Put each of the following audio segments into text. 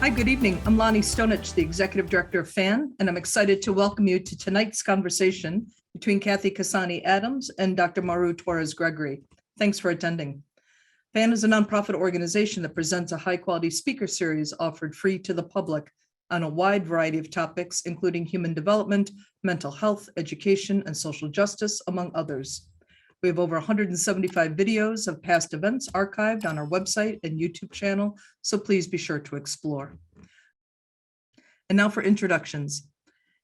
Hi, good evening. I'm Lonnie Stonich, the Executive Director of FAN, and I'm excited to welcome you to tonight's conversation between Cathy Cassani Adams and Dr. Maru Torres-Gregory. Thanks for attending. FAN is a nonprofit organization that presents a high-quality speaker series offered free to the public on a wide variety of topics, including human development, mental health, education, and social justice, among others. We have over 175 videos of past events archived on our website and YouTube channel, so please be sure to explore. And now for introductions.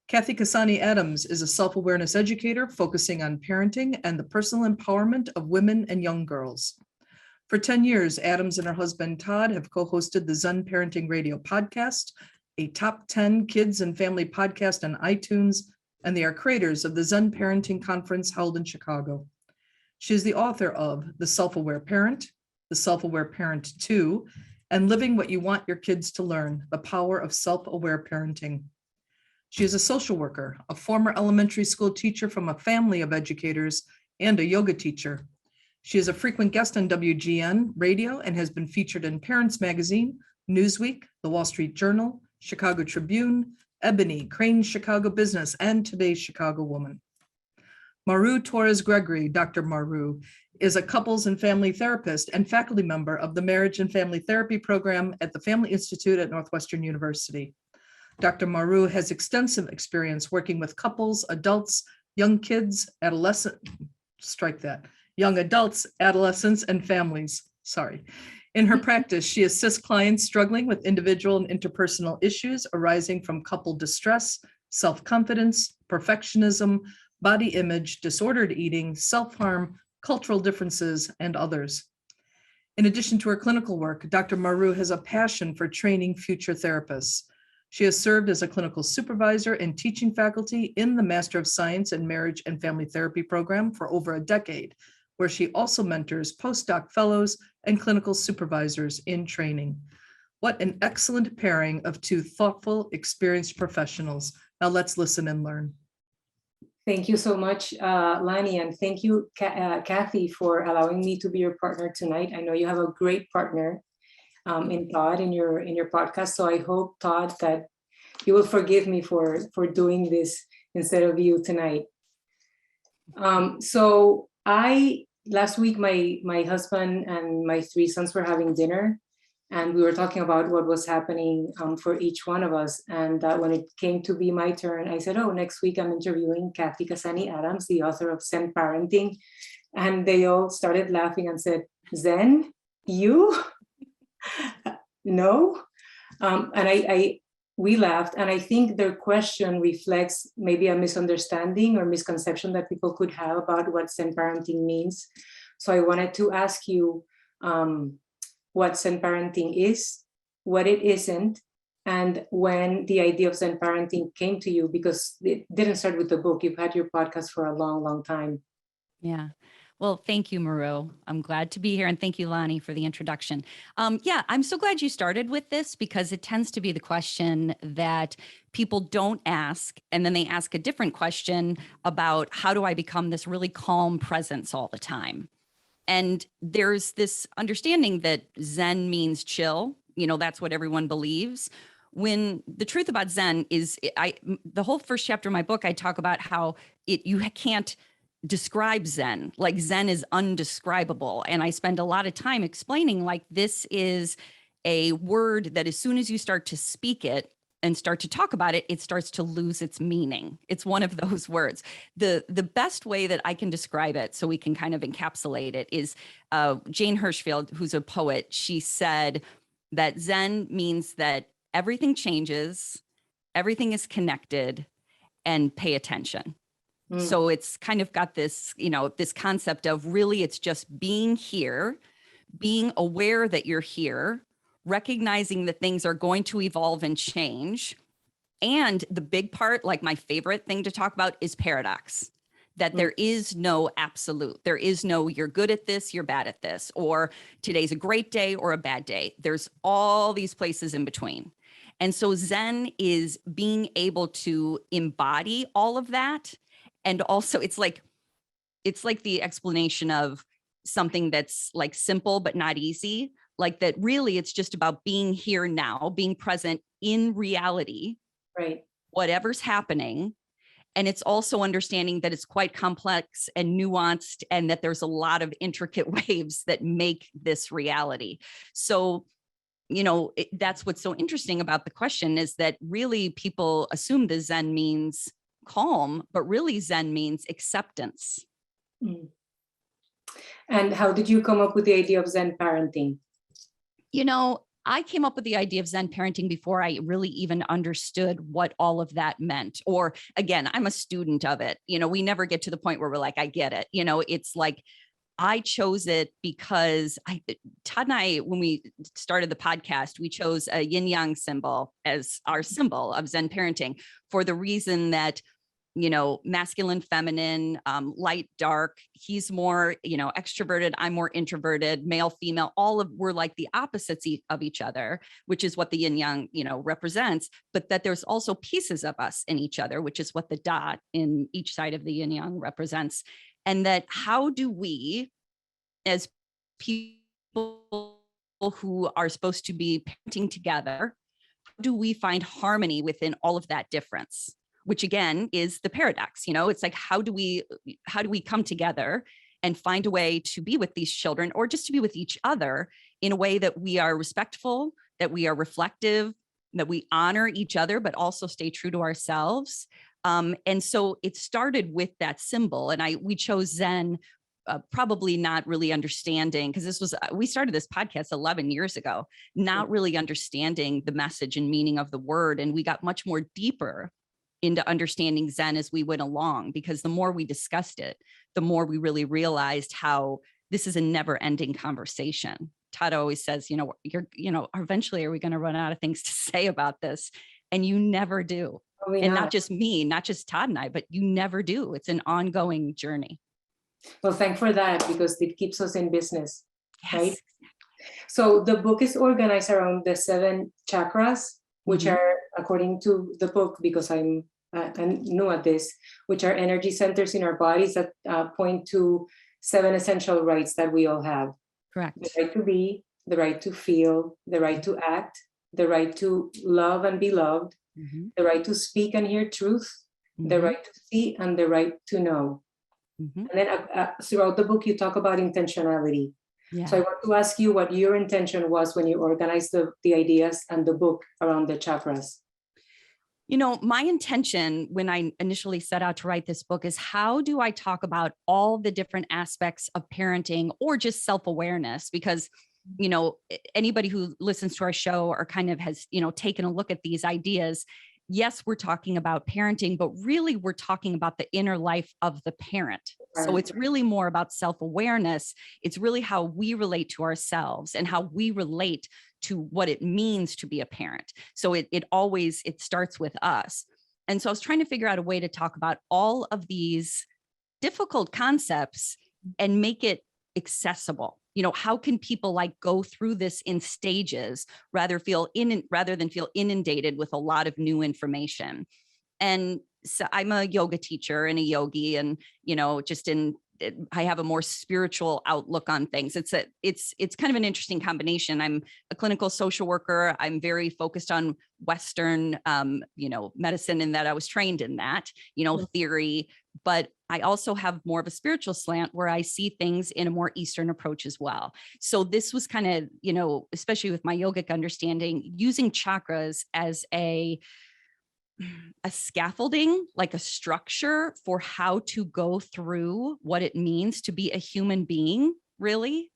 Cathy Cassani Adams is a self-awareness educator focusing on parenting and the personal empowerment of women and young girls. For 10 years, Adams and her husband Todd have co-hosted the Zen Parenting Radio podcast, a top 10 kids and family podcast on iTunes, and they are creators of the Zen Parenting Conference held in Chicago. She is the author of The Self-Aware Parent, The Self-Aware Parent 2, and Living What You Want Your Kids to Learn, The Power of Self-Aware Parenting. She is a social worker, a former elementary school teacher from a family of educators, and a yoga teacher. She is a frequent guest on WGN Radio and has been featured in Parents Magazine, Newsweek, The Wall Street Journal, Chicago Tribune, Ebony, Crain Chicago Business, and Today's Chicago Woman. Maru Torres-Gregory, Dr. Maru, is a couples and family therapist and faculty member of the Marriage and Family Therapy Program at the Family Institute at Northwestern University. Dr. Maru has extensive experience working with couples, adults, young kids, young adults, adolescents, and families. In her practice, she assists clients struggling with individual and interpersonal issues arising from couple distress, self-confidence, perfectionism, body image, disordered eating, self-harm, cultural differences, and others. In addition to her clinical work, Dr. Maru has a passion for training future therapists. She has served as a clinical supervisor and teaching faculty in the Master of Science in Marriage and Family Therapy program for over a decade, where she also mentors postdoc fellows and clinical supervisors in training. What an excellent pairing of two thoughtful, experienced professionals. Now let's listen and learn. Thank you so much, Lani, and thank you, Cathy, for allowing me to be your partner tonight. I know you have a great partner in Todd in your podcast, so I hope, Todd, that you will forgive me for doing this instead of you tonight. So last week, my husband and my three sons were having dinner, and we were talking about what was happening for each one of us. And when it came to be my turn, I said, oh, next week I'm interviewing Cathy Cassani Adams, the author of Zen Parenting. And they all started laughing and said, Zen? You? No? And we laughed. And I think their question reflects maybe a misunderstanding or misconception that people could have about what Zen Parenting means. So I wanted to ask you, what Zen Parenting is, what it isn't, and when the idea of Zen Parenting came to you, because it didn't start with the book. You've had your podcast for a long, long time. Yeah. Well, thank you, Maru. I'm glad to be here. And thank you, Lonnie, for the introduction. I'm so glad you started with this, because it tends to be the question that people don't ask. And then they ask a different question about, how do I become this really calm presence all the time? And there's this understanding that Zen means chill. That's what everyone believes. When the truth about Zen is, the whole first chapter of my book, I talk about how you can't describe Zen. Like, Zen is undescribable. And I spend a lot of time explaining, like, this is a word that as soon as you start to speak it and start to talk about it, it starts to lose its meaning. It's one of those words. The best way that I can describe it, so we can kind of encapsulate it, is Jane Hirschfield, who's a poet. She said that Zen means that everything changes, everything is connected, and pay attention. So it's kind of got this, this concept of really it's just being here, being aware that you're here, recognizing that things are going to evolve and change. And the big part, like my favorite thing to talk about, is paradox, that there is no absolute. There is no, you're good at this, you're bad at this, or today's a great day or a bad day. There's all these places in between. And so Zen is being able to embody all of that. And also it's like the explanation of something that's like simple, but not easy. like that really it's just about being here now, being present in reality, Right. whatever's happening. And it's also understanding that it's quite complex and nuanced, and that there's a lot of intricate waves that make this reality. So, that's what's so interesting about the question, is that really people assume the Zen means calm, but really Zen means acceptance. Mm. And how did you come up with the idea of Zen parenting? I came up with the idea of Zen parenting before I really even understood what all of that meant. Or again, I'm a student of it. We never get to the point where we're like, I get it. It's like, I chose it because Todd and I, when we started the podcast, we chose a yin yang symbol as our symbol of Zen parenting for the reason that, masculine, feminine, light, dark, he's more, extroverted, I'm more introverted, male, female, we're like the opposites of each other, which is what the yin yang, represents, but that there's also pieces of us in each other, which is what the dot in each side of the yin yang represents. And that how do we, as people who are supposed to be parenting together, how do we find harmony within all of that difference? Which again is the paradox. It's like, how do we come together and find a way to be with these children, or just to be with each other in a way that we are respectful, that we are reflective, that we honor each other, but also stay true to ourselves. And so it started with that symbol, and we chose Zen, probably not really understanding, because we started this podcast 11 years ago, not really understanding the message and meaning of the word. And we got much more deeper into understanding Zen as we went along, because the more we discussed it, the more we really realized how this is a never ending conversation. Todd always says, eventually are we going to run out of things to say about this? And you never do. And not just me, not just Todd and I, but you never do. It's an ongoing journey. Well, thank for that, because it keeps us in business. Yes. Right? So the book is organized around the 7 chakras, which are, according to the book, because I'm new at this, which are energy centers in our bodies that point to 7 essential rights that we all have. Correct. The right to be, the right to feel, the right to act, the right to love and be loved, the right to speak and hear truth, the right to see, and the right to know. And then throughout the book, you talk about intentionality. Yeah. So I want to ask you what your intention was when you organized the ideas and the book around the chakras. My intention when I initially set out to write this book is, how do I talk about all the different aspects of parenting, or just self-awareness? Because, anybody who listens to our show or kind of has, taken a look at these ideas, yes, we're talking about parenting, but really we're talking about the inner life of the parent. So it's really more about self-awareness. It's really how we relate to ourselves and how we relate to what it means to be a parent. So it starts with us. And so I was trying to figure out a way to talk about all of these difficult concepts and make it accessible. How can people go through this in stages rather than feel inundated with a lot of new information? And so I'm a yoga teacher and a yogi, and I have a more spiritual outlook on things. It's kind of an interesting combination. I'm a clinical social worker. I'm very focused on Western, medicine, in that I was trained in that, theory, but I also have more of a spiritual slant where I see things in a more Eastern approach as well. So this was kind of, especially with my yogic understanding, using chakras as a scaffolding, like a structure for how to go through what it means to be a human being, really,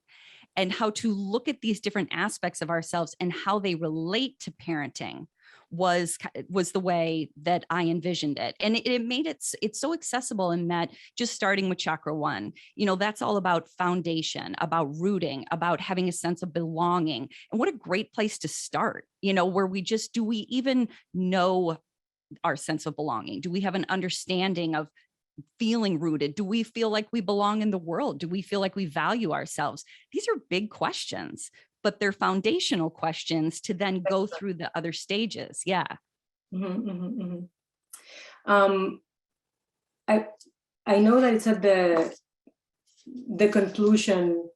and how to look at these different aspects of ourselves and how they relate to parenting was the way that I envisioned it. And it made it's so accessible in that, just starting with chakra 1, that's all about foundation, about rooting, about having a sense of belonging. And what a great place to start, where do we even know our sense of belonging? Do we have an understanding of feeling rooted? Do we feel like we belong in the world? Do we feel like we value ourselves? These are big questions, but they're foundational questions to then go through the other stages. Yeah. I know that it's at the conclusion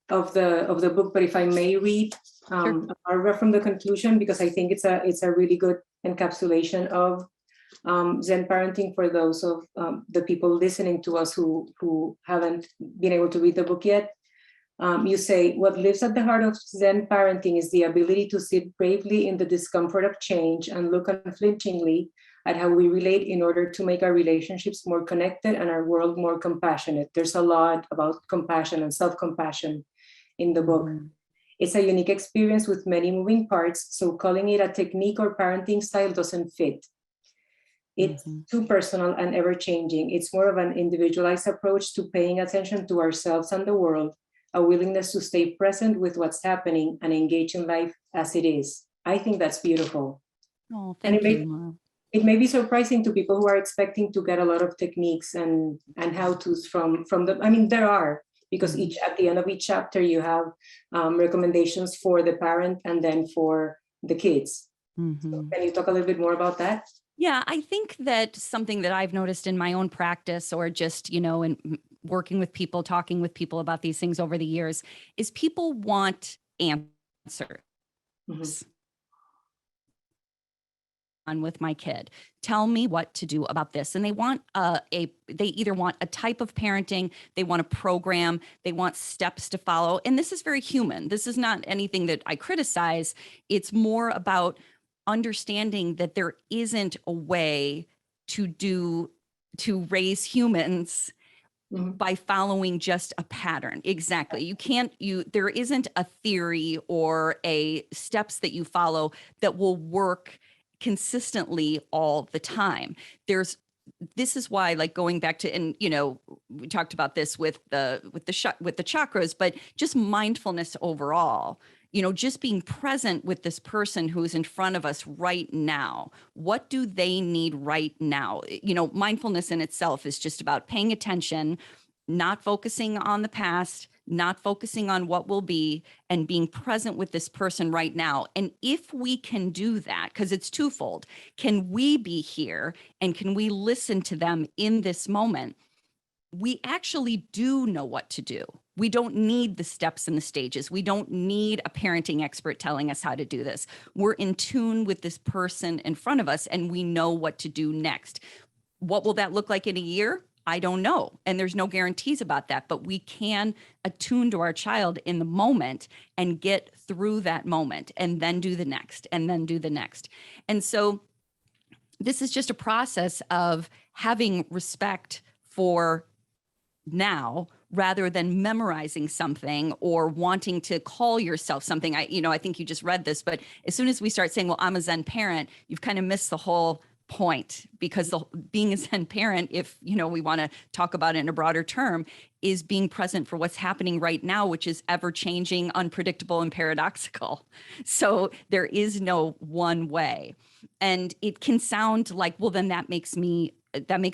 the book, but if I may read Sure. a paragraph from the conclusion, because I think it's a really good encapsulation of Zen parenting for those of the people listening to us who haven't been able to read the book yet. You say, what lives at the heart of Zen parenting is the ability to sit bravely in the discomfort of change and look unflinchingly at how we relate in order to make our relationships more connected and our world more compassionate. There's a lot about compassion and self-compassion in the book. Mhm. It's a unique experience with many moving parts, so calling it a technique or parenting style doesn't fit. It's too personal and ever-changing. It's more of an individualized approach to paying attention to ourselves and the world, a willingness to stay present with what's happening and engage in life as it is. I think that's beautiful. Oh, And thank you, Maru. it may be surprising to people who are expecting to get a lot of techniques and how-tos from the, I mean, there are, because at the end of each chapter, you have recommendations for the parent and then for the kids. So can you talk a little bit more about that? Yeah, I think that something that I've noticed in my own practice, or just, in working with people, talking with people about these things over the years, is people want answers. On with my kid, tell me what to do about this. And they want they either want a type of parenting, they want a program, they want steps to follow. And this is very human. This is not anything that I criticize. It's more about understanding that there isn't a way to raise humans by following just a pattern. Exactly. There isn't a theory or a steps that you follow that will work consistently all the time. This is why, like, going back to, and we talked about this with the chakras, but just mindfulness overall, just being present with this person who's in front of us right now. What do they need right now? Mindfulness in itself is just about paying attention, not focusing on the past, not focusing on what will be, and being present with this person right now. And if we can do that, because it's twofold, can we be here and can we listen to them in this moment? We actually do know what to do. We don't need the steps and the stages. We don't need a parenting expert telling us how to do this. We're in tune with this person in front of us and we know what to do next. What will that look like in a year? I don't know. And there's no guarantees about that, but we can attune to our child in the moment and get through that moment and then do the next and then do the next. And so this is just a process of having respect for now rather than memorizing something or wanting to call yourself something. I think you just read this, but as soon as we start saying, well, I'm a Zen parent, you've kind of missed the whole point, because being a Zen parent, if we want to talk about it in a broader term, is being present for what's happening right now, which is ever changing, unpredictable, and paradoxical. So there is no one way. And it can sound like, well, then that makes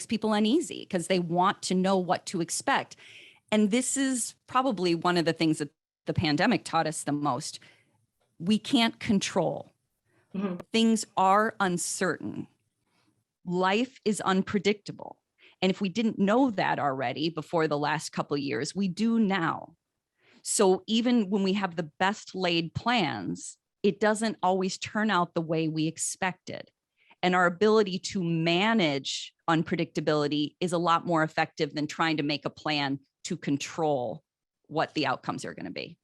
people uneasy because they want to know what to expect. And this is probably one of the things that the pandemic taught us the most. We can't control. Things are uncertain. Life is unpredictable. And if we didn't know that already before the last couple of years, we do now. So even when we have the best laid plans, it doesn't always turn out the way we expected. And our ability to manage unpredictability is a lot more effective than trying to make a plan to control what the outcomes are going to be.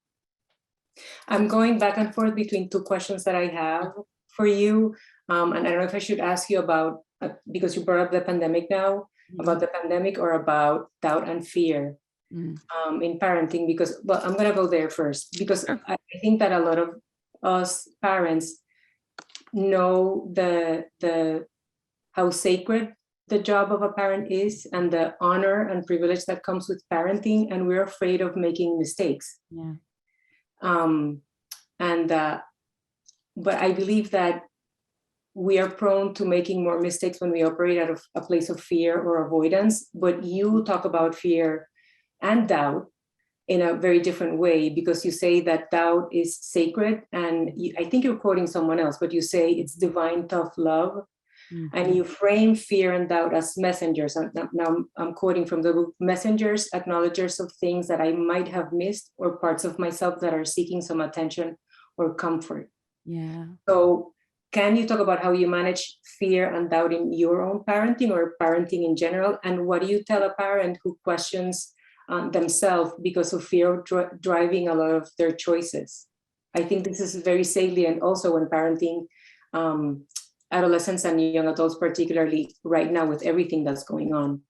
I'm going back and forth between two questions that I have for you. And I don't know if I should ask you about, because you brought up the pandemic now, about the pandemic or about doubt and fear in parenting, because, well, I'm going to go there first, because I think that a lot of us parents know how sacred the job of a parent is and the honor and privilege that comes with parenting, and we're afraid of making mistakes. But I believe that we are prone to making more mistakes when we operate out of a place of fear or avoidance. But you talk about fear and doubt in a very different way, because you say that doubt is sacred, and I think you're quoting someone else, but you say it's divine tough love. And you frame fear and doubt as messengers. Now I'm quoting from the book, messengers, acknowledgers of things that I might have missed, or parts of myself that are seeking some attention or comfort. Yeah. So can you talk about how you manage fear and doubt in your own parenting or parenting in general? And what do you tell a parent who questions themselves because of fear driving a lot of their choices? I think this is very salient also when parenting adolescents and young adults, particularly right now with everything that's going on.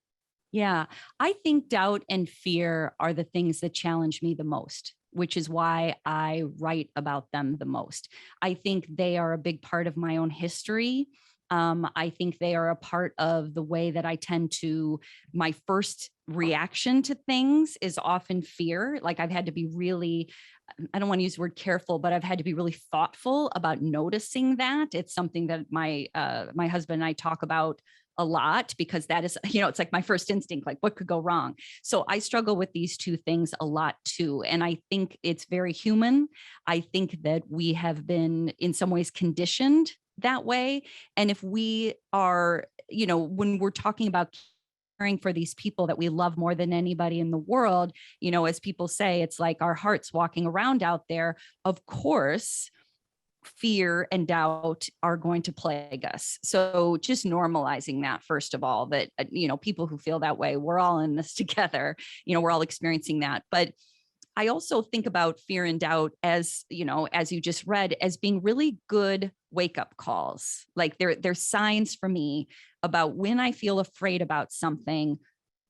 Yeah, I think doubt and fear are the things that challenge me the most, which is why I write about them the most. I think they are a big part of my own history. I think they are a part of the way that I tend to, my first reaction to things is often fear. Like I've had to be really, I don't want to use the word careful, but I've had to be really thoughtful about noticing that. It's something that my husband and I talk about a lot, because that is, it's like my first instinct, like what could go wrong? So I struggle with these two things a lot too. And I think it's very human. I think that we have been in some ways conditioned that way. And if we are, when we're talking about caring for these people that we love more than anybody in the world, as people say, it's like our hearts walking around out there. Of course, fear and doubt are going to plague us. So just normalizing that, first of all, that, people who feel that way, we're all in this together, we're all experiencing that. But I also think about fear and doubt as, as you just read, as being really good wake-up calls. Like they're signs for me about when I feel afraid about something,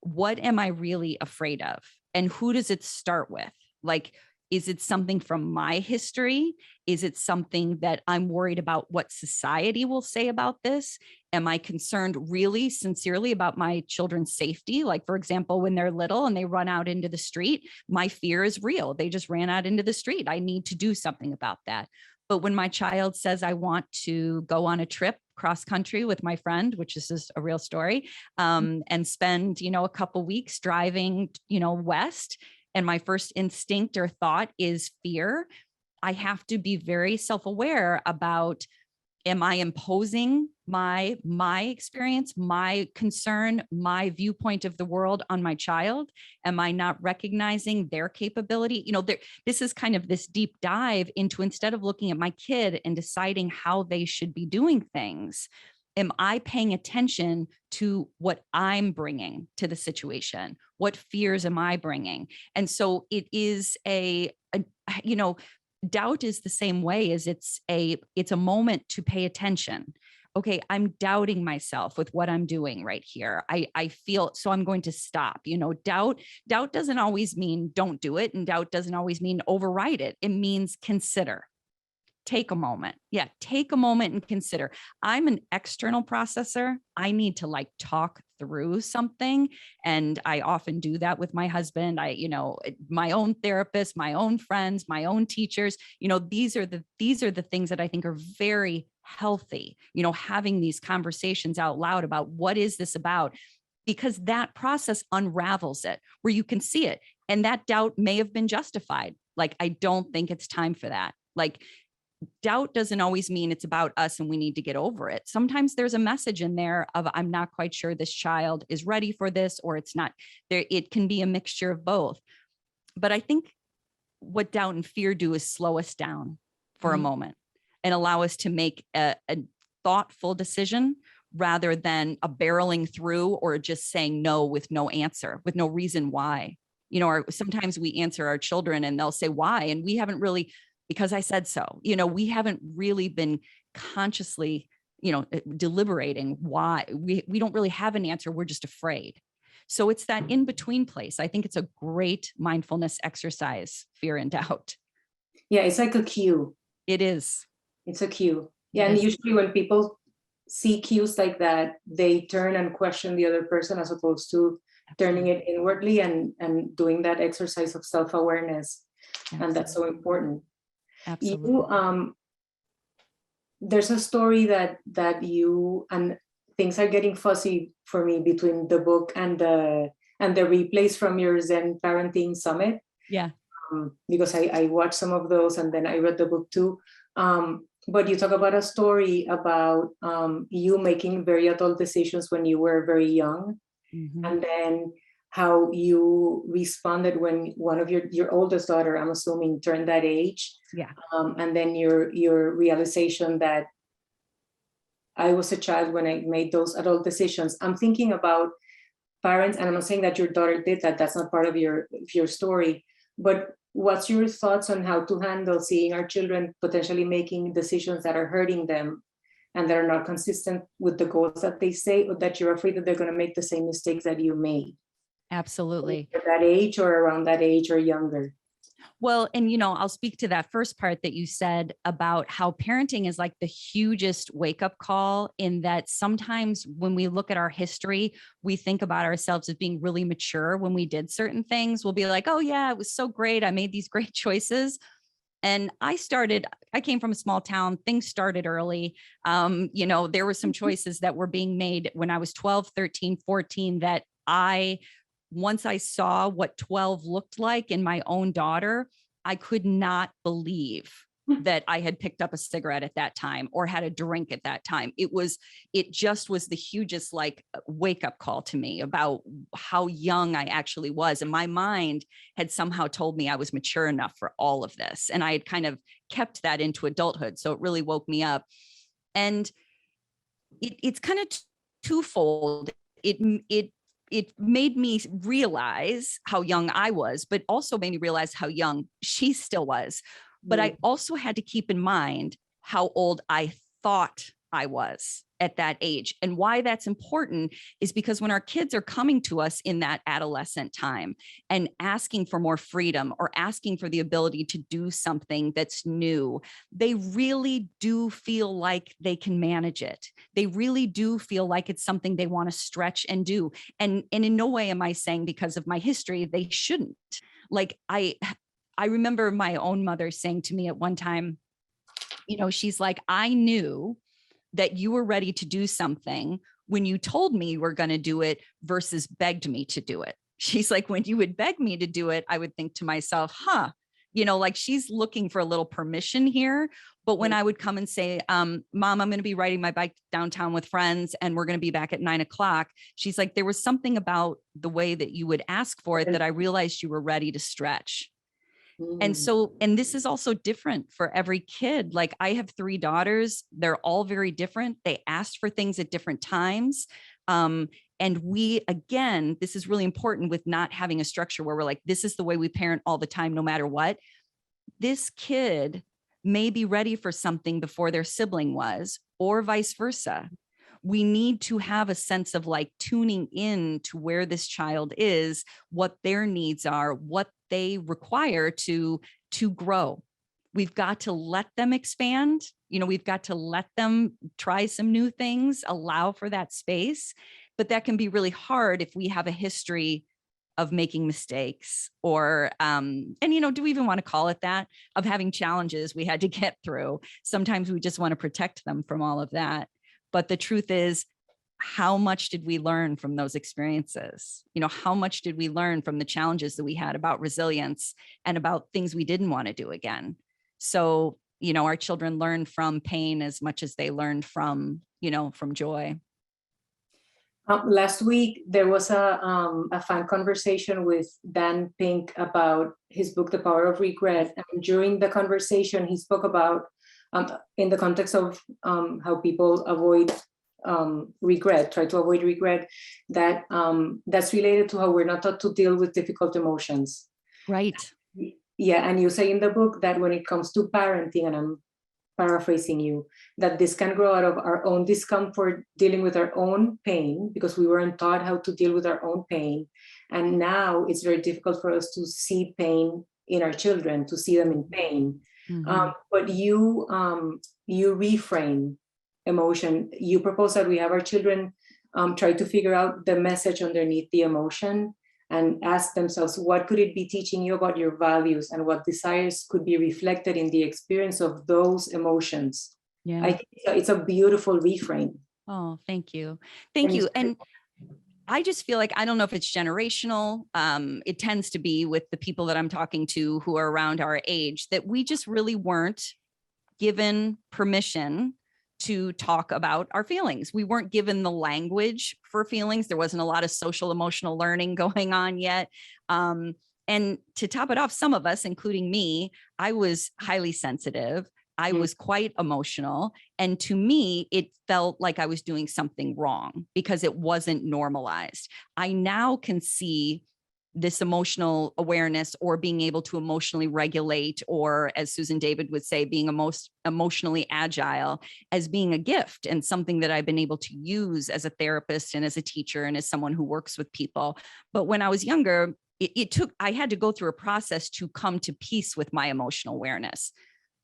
what am I really afraid of? And who does it start with? Like, is it something from my history? Is it something that I'm worried about what society will say about this? Am I concerned really sincerely about my children's safety? Like, for example, when they're little and they run out into the street, my fear is real. They just ran out into the street. I need to do something about that. But when my child says, I want to go on a trip cross country with my friend, which is just a real story, and spend, a couple weeks driving, west, and my first instinct or thought is fear, I have to be very self-aware about, am I imposing my experience, my concern, my viewpoint of the world on my child? Am I not recognizing their capability? This is kind of this deep dive into, instead of looking at my kid and deciding how they should be doing things, am I paying attention to what I'm bringing to the situation? What fears am I bringing? And so it is doubt is the same way as it's a moment to pay attention. Okay, I'm doubting myself with what I'm doing right here. I feel, so I'm going to stop. Doubt doesn't always mean don't do it. And doubt doesn't always mean override it. It means consider. Take a moment. Yeah, take a moment and consider. I'm an external processor. I need to talk through something. And I often do that with my husband. My own therapist, my own friends, my own teachers, these are the things that I think are very healthy, having these conversations out loud about what is this about, because that process unravels it where you can see it. And that doubt may have been justified. Like, I don't think it's time for that. Like, doubt doesn't always mean it's about us and we need to get over it. Sometimes there's a message in there of, I'm not quite sure this child is ready for this, or it's not there. It can be a mixture of both. But I think what doubt and fear do is slow us down for a moment and allow us to make a thoughtful decision rather than a barreling through or just saying no with no answer, with no reason why. Sometimes we answer our children and they'll say why, and we haven't really, because I said so. We haven't really been consciously, deliberating why. We don't really have an answer. We're just afraid. So it's that in-between place. I think it's a great mindfulness exercise, fear and doubt. Yeah, it's like a cue. It is. It's a cue. Yeah, and usually when people see cues like that, they turn and question the other person as opposed to turning it inwardly and doing that exercise of self-awareness. And that's so important. Absolutely. There's a story that you, and things are getting fuzzy for me between the book and the replays from your Zen Parenting Summit. Yeah. Because I watched some of those and then I read the book too. but you talk about a story about you making very adult decisions when you were very young, and then how you responded when one of your oldest daughter, I'm assuming, turned that age. Yeah. And then your realization that I was a child when I made those adult decisions. I'm thinking about parents, and I'm not saying that your daughter did that. That's not part of your story. But what's your thoughts on how to handle seeing our children potentially making decisions that are hurting them and that are not consistent with the goals that they say, or that you're afraid that they're going to make the same mistakes that you made? Absolutely. At that age or around that age or younger? Well, and I'll speak to that first part that you said about how parenting is like the hugest wake-up call, in that sometimes when we look at our history, we think about ourselves as being really mature when we did certain things. We'll be like, oh yeah, it was so great. I made these great choices. And I came from a small town. Things started early. There were some choices that were being made when I was 12, 13, 14 that once I saw what 12 looked like in my own daughter, I could not believe that I had picked up a cigarette at that time or had a drink at that time. It just was the hugest wake up call to me about how young I actually was. And my mind had somehow told me I was mature enough for all of this. And I had kind of kept that into adulthood. So it really woke me up. And it's kind of twofold. It made me realize how young I was, but also made me realize how young she still was. But I also had to keep in mind how old I thought I was at that age. And why that's important is because when our kids are coming to us in that adolescent time and asking for more freedom or asking for the ability to do something that's new, they really do feel like they can manage it. They really do feel like it's something they want to stretch and do. And in no way am I saying because of my history, they shouldn't. I remember my own mother saying to me at one time, she's like, I knew that you were ready to do something when you told me you were going to do it versus begged me to do it. She's like, when you would beg me to do it, I would think to myself, she's looking for a little permission here. But when I would come and say, Mom, I'm going to be riding my bike downtown with friends and we're going to be back at 9:00. She's like, there was something about the way that you would ask for it that I realized you were ready to stretch. And this is also different for every kid. Like, I have 3 daughters. They're all very different. They asked for things at different times. And this is really important with not having a structure where we're like, this is the way we parent all the time, no matter what. This kid may be ready for something before their sibling was, or vice versa. We need to have a sense of tuning in to where this child is, what their needs are, what they require to grow. We've got to let them expand. We've got to let them try some new things, allow for that space. But that can be really hard if we have a history of making mistakes or, do we even want to call it that, of having challenges we had to get through. Sometimes we just want to protect them from all of that. But the truth is, how much did we learn from those experiences? How much did we learn from the challenges that we had about resilience and about things we didn't want to do again? So, our children learn from pain as much as they learned from joy. Last week, there was a fun conversation with Dan Pink about his book, The Power of Regret. And during the conversation, he spoke about, in the context of how people avoid try to avoid regret, that that's related to how we're not taught to deal with difficult emotions. Right. Yeah, and you say in the book that when it comes to parenting, and I'm paraphrasing you, that this can grow out of our own discomfort dealing with our own pain, because we weren't taught how to deal with our own pain. And now it's very difficult for us to see pain in our children, to see them in pain. Mm-hmm. But you reframe emotion. You propose that we have our children try to figure out the message underneath the emotion and ask themselves, what could it be teaching you about your values, and what desires could be reflected in the experience of those emotions? Yeah. I think it's a beautiful reframe. Oh, thank you. Thank you. And I just feel like, I don't know if it's generational. It tends to be with the people that I'm talking to who are around our age, that we just really weren't given permission to talk about our feelings. We weren't given the language for feelings. There wasn't a lot of social emotional learning going on yet. And to top it off, some of us, including me, I was highly sensitive. I was quite emotional. And to me, it felt like I was doing something wrong because it wasn't normalized. I now can see this emotional awareness or being able to emotionally regulate, or as Susan David would say, being emotionally agile as being a gift and something that I've been able to use as a therapist and as a teacher and as someone who works with people. But when I was younger, I had to go through a process to come to peace with my emotional awareness.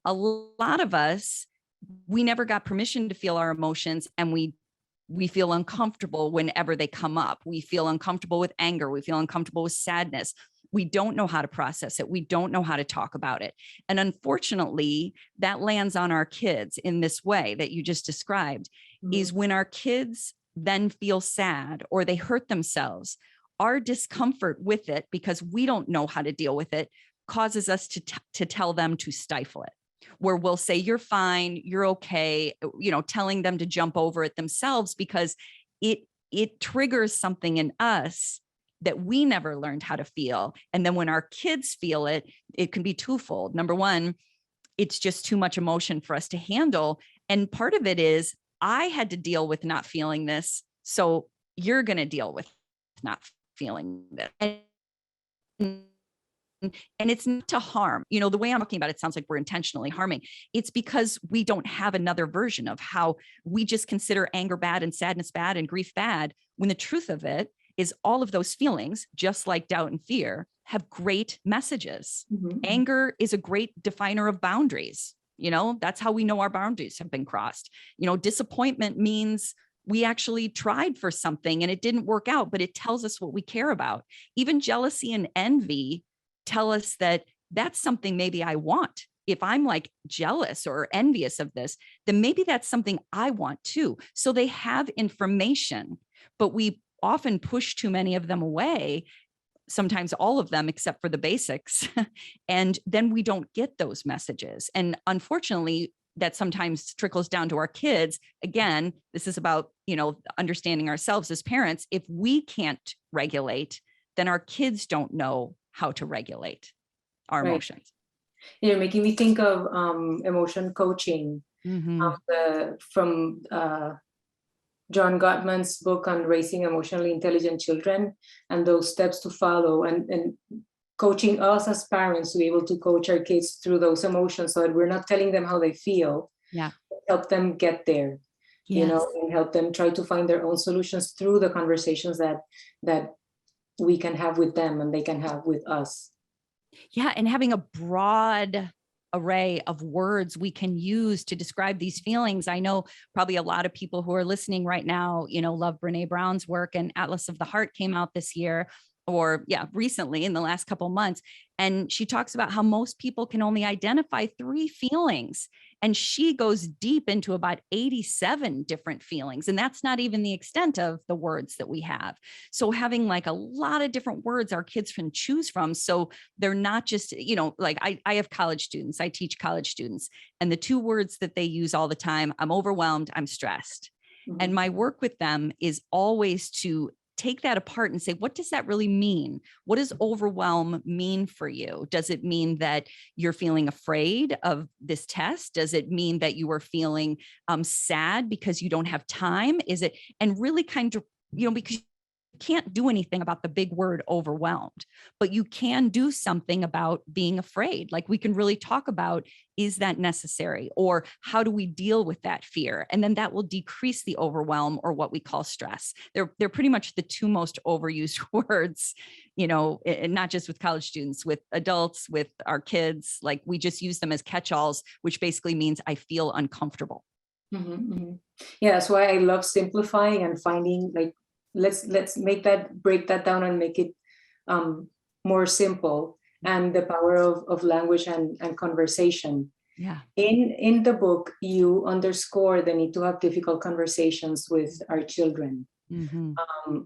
A lot of us, we never got permission to feel our emotions, and we feel uncomfortable whenever they come up. We feel uncomfortable with anger. We feel uncomfortable with sadness. We don't know how to process it. We don't know how to talk about it. And unfortunately, that lands on our kids in this way that you just described, is when our kids then feel sad or they hurt themselves, our discomfort with it, because we don't know how to deal with it, causes us to tell them to stifle it. Where we'll say, you're fine, you're okay, telling them to jump over it themselves, because it triggers something in us that we never learned how to feel. And then when our kids feel it, it can be twofold. Number one, it's just too much emotion for us to handle. And part of it is, I had to deal with not feeling this, so you're going to deal with not feeling this. And it's not to harm. The way I'm talking about it sounds like we're intentionally harming. It's because we don't have another version of how we just consider anger bad and sadness bad and grief bad, when the truth of it is all of those feelings, just like doubt and fear, have great messages. Anger is a great definer of boundaries. That's how we know our boundaries have been crossed. Disappointment means we actually tried for something and it didn't work out, but it tells us what we care about. Even jealousy and envy tell us that that's something maybe I want. If I'm like jealous or envious of this, then maybe that's something I want too. So they have information, but we often push too many of them away, sometimes all of them except for the basics. And then we don't get those messages. And unfortunately, that sometimes trickles down to our kids. Again, this is about, understanding ourselves as parents. If we can't regulate, then our kids don't know how to regulate our emotions. You're making me think of emotion coaching from John Gottman's book on raising emotionally intelligent children, and those steps to follow, and coaching us as parents to be able to coach our kids through those emotions, so that we're not telling them how they feel. Help them get there, and help them try to find their own solutions through the conversations that we can have with them and they can have with us. And having a broad array of words we can use to describe these feelings. I know probably a lot of people who are listening right now, love Brene Brown's work, and Atlas of the Heart came out this year, or recently in the last couple of months. And she talks about how most people can only identify 3 feelings. And she goes deep into about 87 different feelings. And that's not even the extent of the words that we have. So having like a lot of different words our kids can choose from. So they're not just, like I have college students, I teach college students, and the 2 words that they use all the time, I'm overwhelmed, I'm stressed. And my work with them is always to take that apart and say, what does that really mean? What does overwhelm mean for you? Does it mean that you're feeling afraid of this test? Does it mean that you are feeling sad because you don't have time? Is it, and really kind of, because you can't do anything about the big word overwhelmed, but you can do something about being afraid. Like we can really talk about, is that necessary? Or how do we deal with that fear? And then that will decrease the overwhelm, or what we call stress. They're pretty much the 2 most overused words, and not just with college students, with adults, with our kids. Like we just use them as catch-alls, which basically means I feel uncomfortable. Yeah, that's why I love simplifying and finding like, let's break that down and make it more simple, and the power of language and conversation. In the book, you underscore the need to have difficult conversations with our children.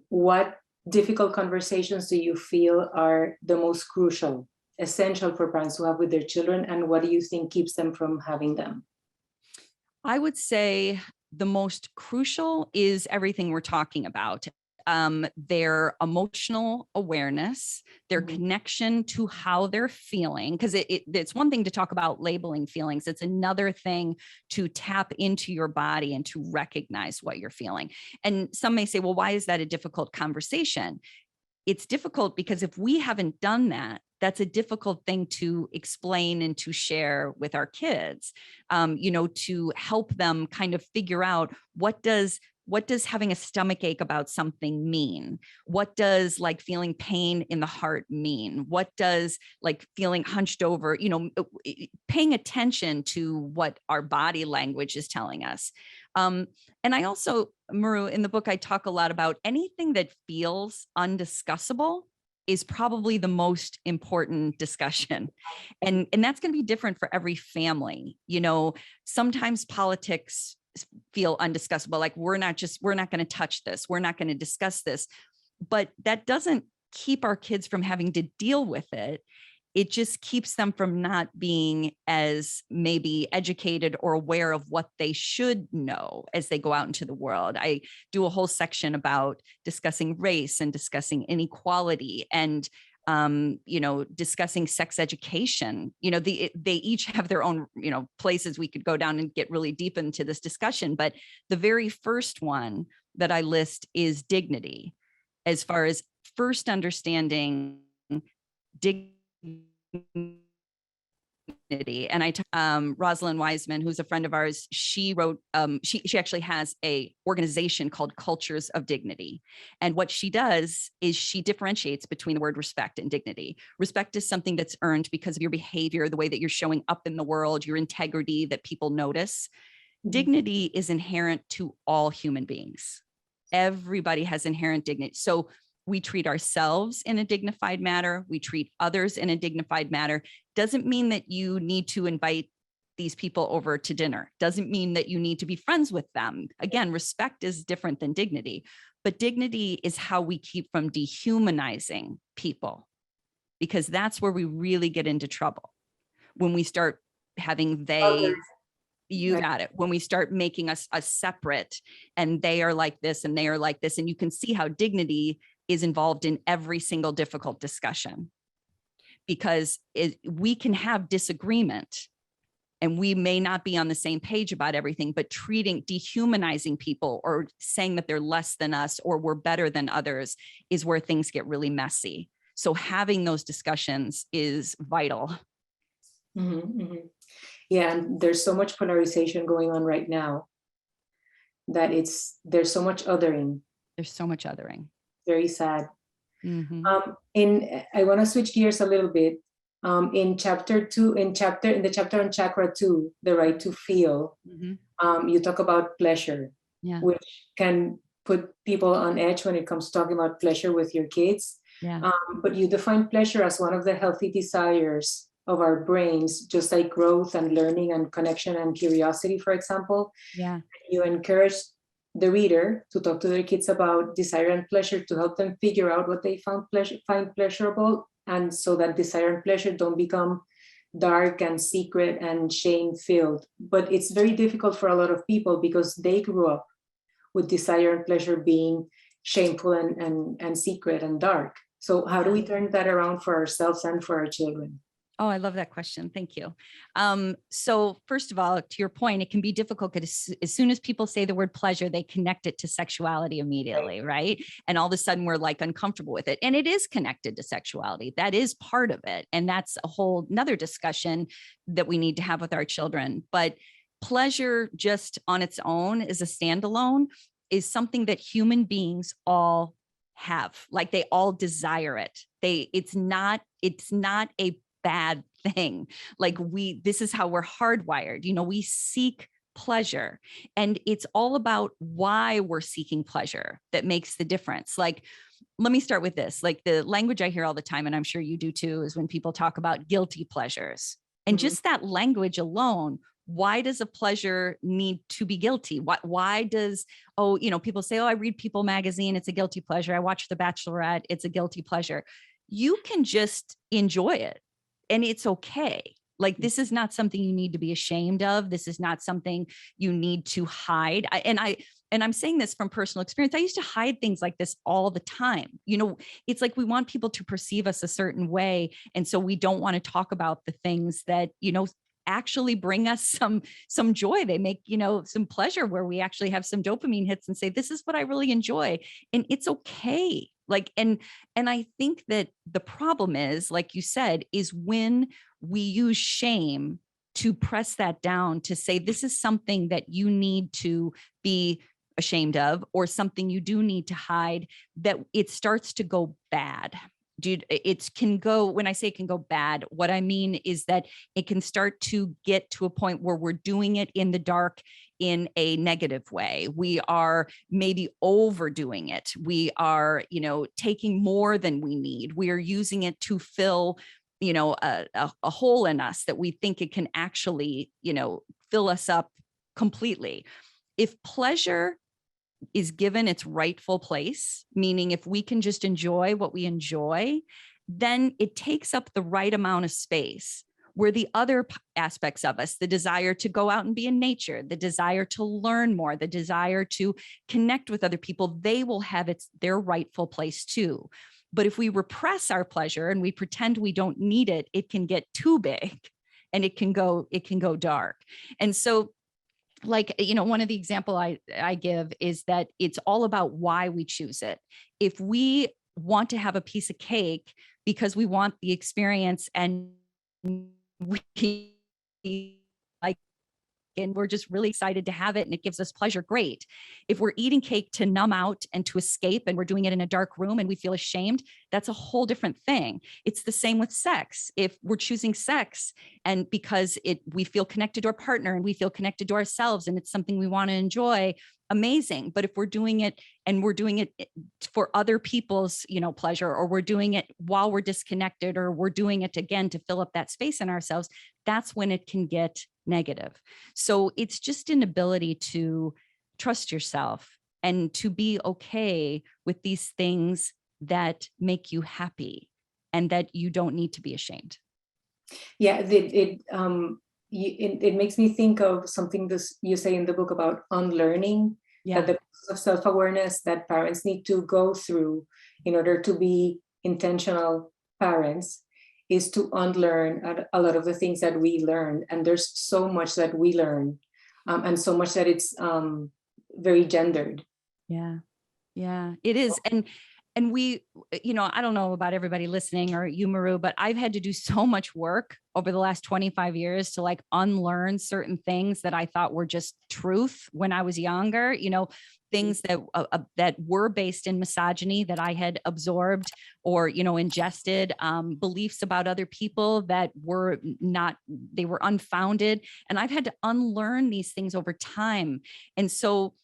What difficult conversations do you feel are the most crucial, essential for parents to have with their children, and what do you think keeps them from having them? I would say the most crucial is everything we're talking about. Their emotional awareness, their connection to how they're feeling, because it's one thing to talk about labeling feelings. It's another thing to tap into your body and to recognize what you're feeling. And some may say, well, why is that a difficult conversation? It's difficult because if we haven't done that, that's a difficult thing to explain and to share with our kids, to help them kind of figure out what does having a stomach ache about something mean? What does like feeling pain in the heart mean? What does like feeling hunched over, paying attention to what our body language is telling us. And I also, Maru, in the book, I talk a lot about anything that feels undiscussable is probably the most important discussion. And that's going to be different for every family. Sometimes politics feel undiscussable, like we're not going to touch this, we're not going to discuss this, but that doesn't keep our kids from having to deal with it. It just keeps them from not being as maybe educated or aware of what they should know as they go out into the world. I do a whole section about discussing race and discussing inequality and discussing sex education. They each have their own, places we could go down and get really deep into this discussion. But the very first one that I list is dignity, as far as first understanding dignity. And Rosalind Wiseman, who's a friend of ours, she wrote, she actually has a organization called Cultures of Dignity. And what she does is she differentiates between the word respect and dignity. Respect is something that's earned because of your behavior, the way that you're showing up in the world, your integrity that people notice. Dignity is inherent to all human beings. Everybody has inherent dignity. So we treat ourselves in a dignified manner. We treat others in a dignified manner. Doesn't mean that you need to invite these people over to dinner. Doesn't mean that you need to be friends with them. Again, respect is different than dignity, but dignity is how we keep from dehumanizing people, because that's where we really get into trouble. When we start having they, you got it. When we start making us a separate and they are like this and they are like this, and you can see how dignity is involved in every single difficult discussion, because we can have disagreement and we may not be on the same page about everything, but dehumanizing people or saying that they're less than us or we're better than others is where things get really messy. So having those discussions is vital. Mm-hmm, mm-hmm. Yeah, and there's so much polarization going on right now that there's so much othering. There's so much othering. Very sad. Mm-hmm. I want to switch gears a little bit. In the chapter on chakra 2, the right to feel, you talk about pleasure, which can put people on edge when it comes to talking about pleasure with your kids. Yeah. But you define pleasure as one of the healthy desires of our brains, just like growth and learning and connection and curiosity, for example. Yeah. You encourage the reader to talk to their kids about desire and pleasure to help them figure out what they find pleasurable, and so that desire and pleasure don't become dark and secret and shame-filled. But it's very difficult for a lot of people because they grew up with desire and pleasure being shameful and secret and dark. So how do we turn that around for ourselves and for our children? Oh, I love that question. Thank you. So first of all, to your point, it can be difficult because as soon as people say the word pleasure, they connect it to sexuality immediately, right? And all of a sudden we're like uncomfortable with it. And it is connected to sexuality. That is part of it. And that's a whole nother discussion that we need to have with our children. But pleasure just on its own as a standalone is something that human beings all have. Like they all desire it. It's not a bad thing. Like this is how we're hardwired. We seek pleasure, and it's all about why we're seeking pleasure that makes the difference. Like, let me start with this. Like the language I hear all the time, and I'm sure you do too, is when people talk about guilty pleasures. And just that language alone, why does a pleasure need to be guilty? Why does, people say, I read People magazine, it's a guilty pleasure. I watch The Bachelorette, it's a guilty pleasure. You can just enjoy it. And it's okay. Like, this is not something you need to be ashamed of. This is not something you need to hide. And I'm saying this from personal experience. I used to hide things like this all the time. You know, it's like we want people to perceive us a certain way. And so we don't want to talk about the things that, you know, actually bring us some joy. They make, you know, some pleasure, where we actually have some dopamine hits and say, this is what I really enjoy. And it's okay. Like, and I think that the problem is, like you said, is when we use shame to press that down, to say, this is something that you need to be ashamed of, or something you do need to hide, that it starts to go bad. Dude, it can go, when I say it can go bad, what I mean is that it can start to get to a point where we're doing it in the dark in a negative way. We are maybe overdoing it. We are, you know, taking more than we need. We are using it to fill, you know, a hole in us that we think it can actually, you know, fill us up completely. If pleasure is given its rightful place, meaning if we can just enjoy what we enjoy, then it takes up the right amount of space, where the other aspects of us, the desire to go out and be in nature, the desire to learn more, the desire to connect with other people, they will have their rightful place too. But if we repress our pleasure and we pretend we don't need it, it can get too big, and it can go dark. And so, like, you know, one of the example I give is that it's all about why we choose it. If we want to have a piece of cake because we want the experience, and we like, and we're just really excited to have it and it gives us pleasure, great. If we're eating cake to numb out and to escape, and we're doing it in a dark room and we feel ashamed, that's a whole different thing. It's the same with sex. If we're choosing sex and because we feel connected to our partner and we feel connected to ourselves and it's something we want to enjoy, amazing. But if we're doing it and we're doing it for other people's, you know, pleasure, or we're doing it while we're disconnected, or we're doing it again to fill up that space in ourselves, that's when it can get negative. So it's just an ability to trust yourself and to be okay with these things that make you happy and that you don't need to be ashamed. Yeah, it makes me think of something you say in the book about unlearning, that the process of self-awareness that parents need to go through in order to be intentional parents is to unlearn a lot of the things that we learn. And there's so much that we learn, and so much that it's very gendered. Yeah, it is. And we, you know, I don't know about everybody listening or you, Maru, but I've had to do so much work over the last 25 years to like unlearn certain things that I thought were just truth when I was younger, you know, things that were based in misogyny that I had absorbed or, you know, ingested, beliefs about other people that were not, they were unfounded. And I've had to unlearn these things over time. And so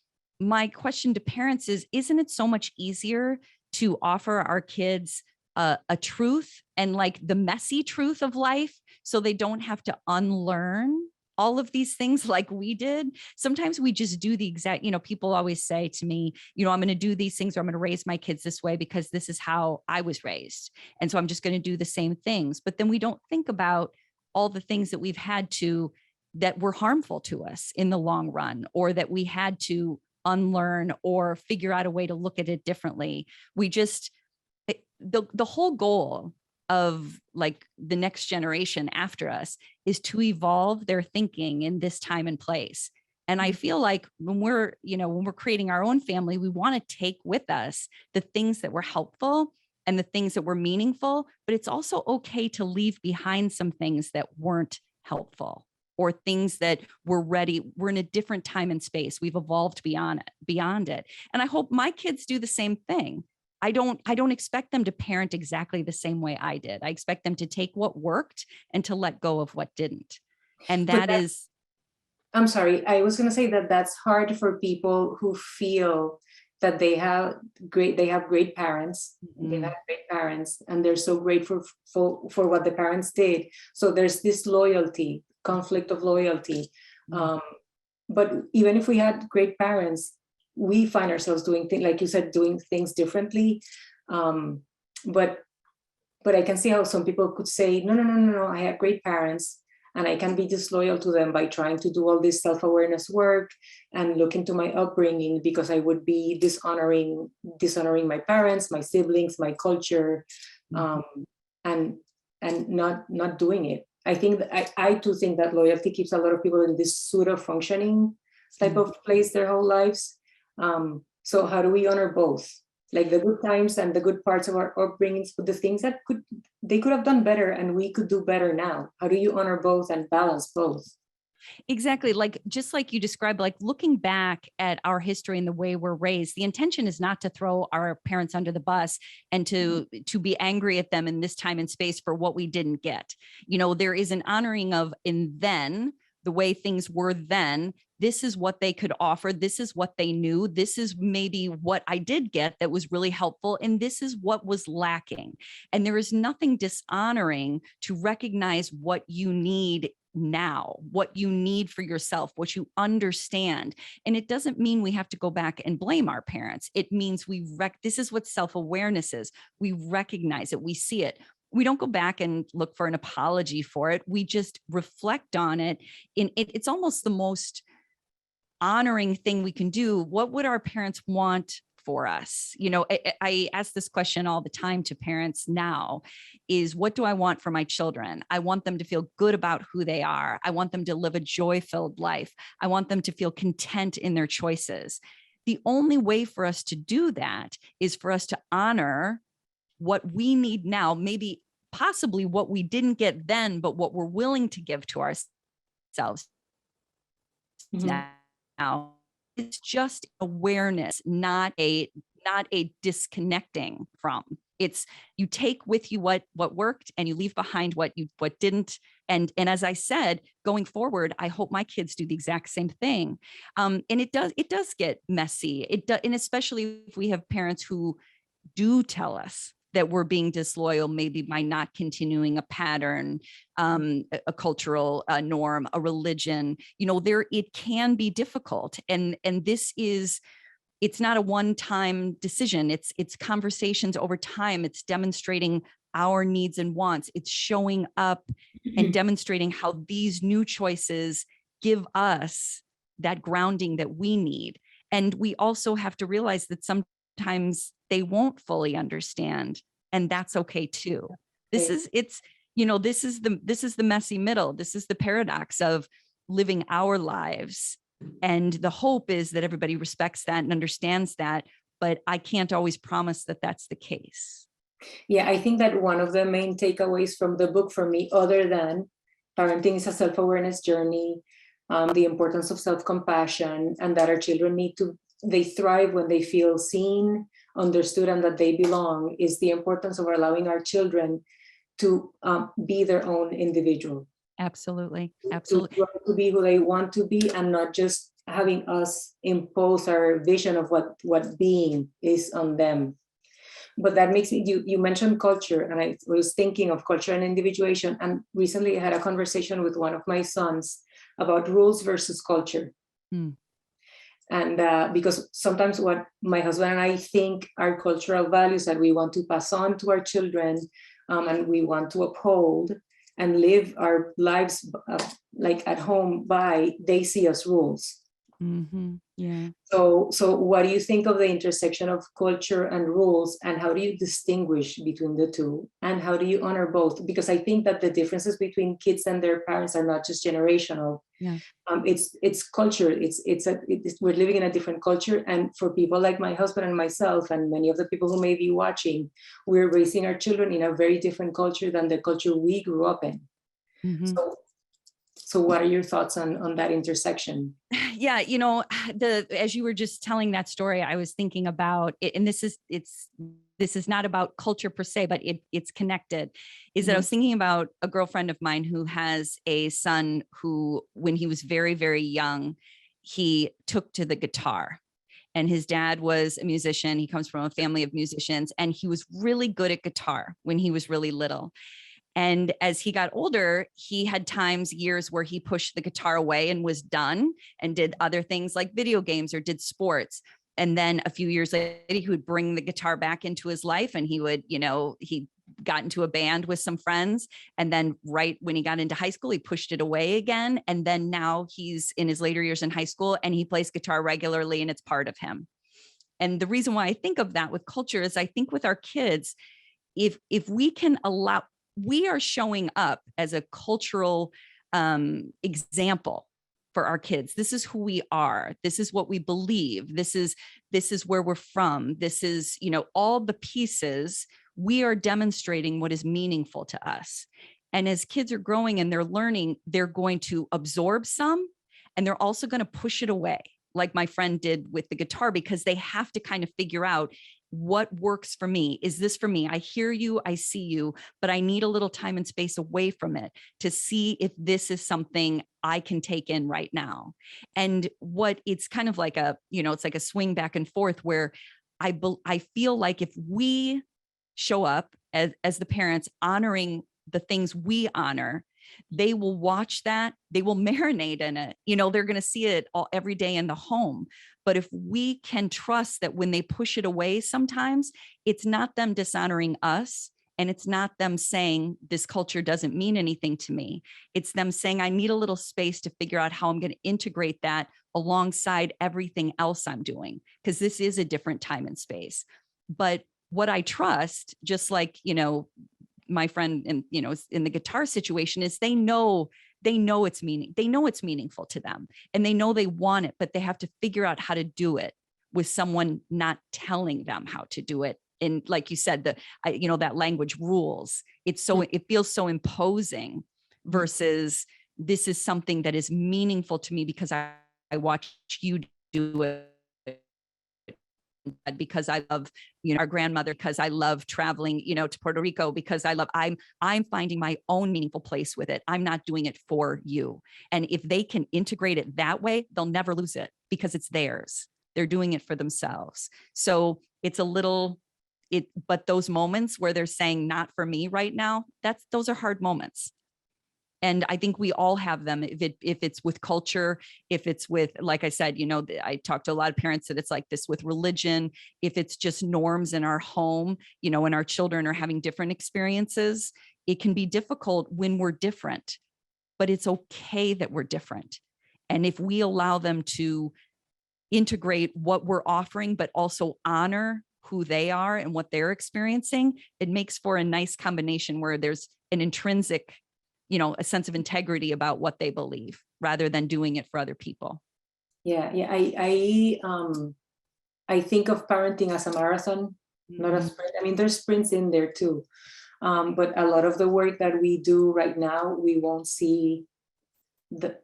my question to parents is, isn't it so much easier to offer our kids a truth and like the messy truth of life so they don't have to unlearn all of these things like we did? Sometimes we just do the exact, you know, people always say to me, you know, I'm going to do these things, or I'm going to raise my kids this way because this is how I was raised. And so I'm just going to do the same things. But then we don't think about all the things that we've had to, that were harmful to us in the long run, or that we had to unlearn or figure out a way to look at it differently. We just, the whole goal of like the next generation after us is to evolve their thinking in this time and place. And I feel like when we're creating our own family, we want to take with us the things that were helpful and the things that were meaningful, but it's also okay to leave behind some things that weren't helpful, or things that we're in a different time and space. We've evolved beyond it. And I hope my kids do the same thing. I don't expect them to parent exactly the same way I did. I expect them to take what worked and to let go of what didn't. And I'm sorry, I was going to say that's hard for people who feel that they have great parents, they have great parents, and they're so grateful for what the parents did. So there's this conflict of loyalty. But even if we had great parents, we find ourselves doing things, like you said, doing things differently. But I can see how some people could say, no, I had great parents. And I can be disloyal to them by trying to do all this self-awareness work and look into my upbringing, because I would be dishonoring my parents, my siblings, my culture, and not doing it. I think that I too think that loyalty keeps a lot of people in this pseudo functioning type of place their whole lives. So how do we honor both? Like the good times and the good parts of our upbringings, but the things that they could have done better and we could do better now. How do you honor both and balance both? Exactly. Just like you described, like looking back at our history and the way we're raised, the intention is not to throw our parents under the bus and to be angry at them in this time and space for what we didn't get. There is an honoring of then the way things were then. This is what they could offer. This is what they knew. This is maybe what I did get that was really helpful. And this is what was lacking. And there is nothing dishonoring to recognize what you need now, what you need for yourself, what you understand. And it doesn't mean we have to go back and blame our parents. It means this is what self-awareness is. We recognize it. We see it. We don't go back and look for an apology for it. We just reflect on it. It's almost the most honoring thing we can do. What would our parents want for us? I ask this question all the time to parents now, is what do I want for my children? I want them to feel good about who they are. I want them to live a joy-filled life. I want them to feel content in their choices. The only way for us to do that is for us to honor what we need now, maybe possibly what we didn't get then, but what we're willing to give to ourselves now. It's just awareness, not a disconnecting from. It's you take with you what worked and you leave behind what didn't. And as I said, going forward, I hope my kids do the exact same thing. And it does get messy. And especially if we have parents who do tell us that we're being disloyal, maybe by not continuing a pattern, a cultural norm, a religion, it can be difficult. And it's not a one-time decision. It's conversations over time. It's demonstrating our needs and wants. It's showing up and demonstrating how these new choices give us that grounding that we need. And we also have to realize that sometimes they won't fully understand, and that's okay too. This is the messy middle. This is the paradox of living our lives. And the hope is that everybody respects that and understands that, but I can't always promise that that's the case. Yeah, I think that one of the main takeaways from the book for me, other than parenting is a self-awareness journey, the importance of self-compassion, and that our children they thrive when they feel seen, understood, and that they belong, is the importance of allowing our children to be their own individual. Absolutely. To be who they want to be, and not just having us impose our vision of what being is on them. But that makes me, you mentioned culture, and I was thinking of culture and individuation. And recently I had a conversation with one of my sons about rules versus culture. And because sometimes what my husband and I think are cultural values that we want to pass on to our children, and we want to uphold and live our lives like at home by, they see as rules. Yeah. So what do you think of the intersection of culture and rules, and how do you distinguish between the two, and how do you honor both? Because I think that the differences between kids and their parents are not just generational. Yeah. It's culture. We're living in a different culture, and for people like my husband and myself, and many of the people who may be watching, we're raising our children in a very different culture than the culture we grew up in. So what are your thoughts on that intersection? Yeah, as you were just telling that story, I was thinking about it, and this is not about culture per se, but it's connected. That I was thinking about a girlfriend of mine who has a son who, when he was very, very young, he took to the guitar. And his dad was a musician. He comes from a family of musicians, and he was really good at guitar when he was really little. And as he got older, he had years where he pushed the guitar away and was done and did other things like video games or did sports. And then a few years later, he would bring the guitar back into his life, and he would, he got into a band with some friends. And then right when he got into high school, he pushed it away again. And then now he's in his later years in high school and he plays guitar regularly and it's part of him. And the reason why I think of that with culture is I think with our kids, if we can allow, we are showing up as a cultural example for our kids. This is who we are. This is what we believe. This is where we're from. This is, all the pieces. We are demonstrating what is meaningful to us. And as kids are growing and they're learning, they're going to absorb some, and they're also going to push it away, like my friend did with the guitar, because they have to kind of figure out what works for me. Is this for me? I hear you, I see you, but I need a little time and space away from it to see if this is something I can take in right now. And what it's kind of like it's like a swing back and forth where I feel like if we show up as the parents honoring the things we honor, they will watch that, they will marinate in it. They're going to see it every day in the home. But if we can trust that when they push it away, sometimes it's not them dishonoring us. And it's not them saying this culture doesn't mean anything to me. It's them saying, I need a little space to figure out how I'm going to integrate that alongside everything else I'm doing, because this is a different time and space. But what I trust, just like, my friend in the guitar situation, is they know it's meaningful to them, and they know they want it, but they have to figure out how to do it with someone not telling them how to do it. And like you said, that language rules. It feels so imposing versus this is something that is meaningful to me because I watch you do it, because I love, our grandmother, because I love traveling, to Puerto Rico, because I'm finding my own meaningful place with it. I'm not doing it for you. And if they can integrate it that way, they'll never lose it because it's theirs. They're doing it for themselves. So it's but those moments where they're saying not for me right now, those are hard moments. And I think we all have them, if it's with culture, if it's with, like I said, I talk to a lot of parents that it's like this with religion, if it's just norms in our home, and our children are having different experiences, it can be difficult when we're different, but it's okay that we're different. And if we allow them to integrate what we're offering, but also honor who they are and what they're experiencing, it makes for a nice combination where there's an intrinsic, a sense of integrity about what they believe rather than doing it for other people. Yeah. I think of parenting as a marathon, not a sprint. I mean, there's sprints in there too. But a lot of the work that we do right now, we won't see the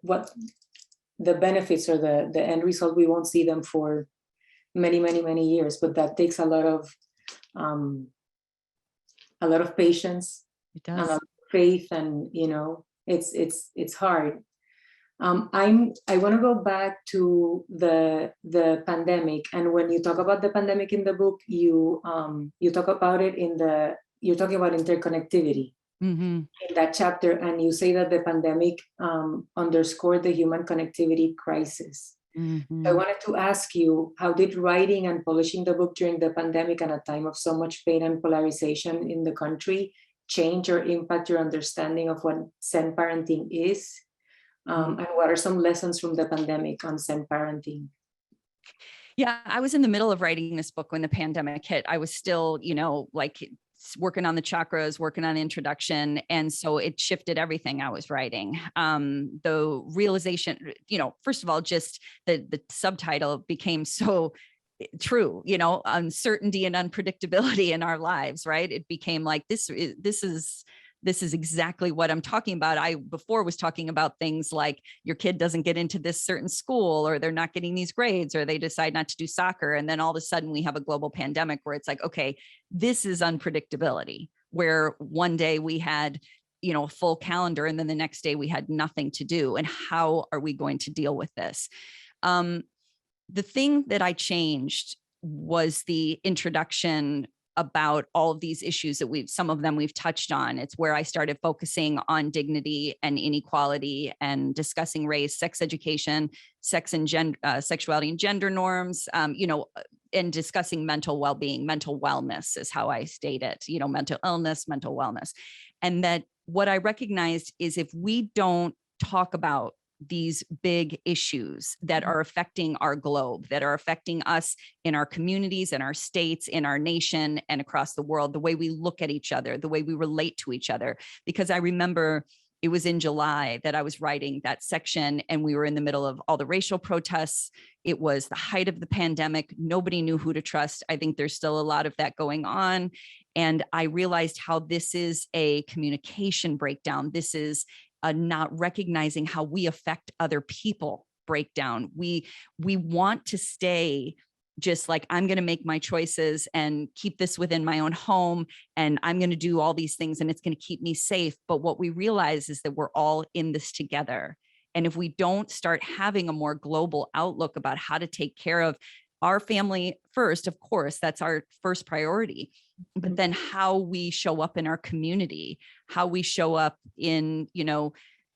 benefits or the end result. We won't see them for many, many, many years, but that takes a lot of patience. It does. And a lot of faith, and it's hard. I want to go back to the pandemic, and when you talk about the pandemic in the book, you talk about it you're talking about interconnectivity in that chapter, and you say that the pandemic underscored the human connectivity crisis. I wanted to ask you, how did writing and publishing the book during the pandemic and a time of so much pain and polarization in the country change or impact your understanding of what Zen parenting is? And what are some lessons from the pandemic on Zen parenting? Yeah, I was in the middle of writing this book when the pandemic hit. I was still, working on the chakras, working on introduction. And so it shifted everything I was writing. The realization, first of all, just the subtitle became so true, uncertainty and unpredictability in our lives, right? It became like, this is exactly what I'm talking about. I before was talking about things like your kid doesn't get into this certain school, or they're not getting these grades, or they decide not to do soccer. And then all of a sudden we have a global pandemic where it's like, okay, this is unpredictability, where one day we had, a full calendar, and then the next day we had nothing to do. And how are we going to deal with this? The thing that I changed was the introduction about all of these issues that some of them we've touched on. It's where I started focusing on dignity and inequality and discussing race, sex education, sex and gender, sexuality and gender norms, in discussing mental well-being. Mental wellness is how I state it, mental illness, mental wellness. And that what I recognized is if we don't talk about these big issues that are affecting our globe, that are affecting us in our communities, in our states, in our nation, and across the world, the way we look at each other, the way we relate to each other. Because I remember it was in July that I was writing that section, and we were in the middle of all the racial protests. It was the height of the pandemic. Nobody knew who to trust. I think there's still a lot of that going on. And I realized how this is a communication breakdown. This is not recognizing how we affect other people breakdown. We want to stay just like, I'm going to make my choices and keep this within my own home, and I'm going to do all these things, and it's going to keep me safe. But what we realize is that we're all in this together. And if we don't start having a more global outlook about how to take care of our family first, of course, that's our first priority, but then how we show up in our community, how we show up in,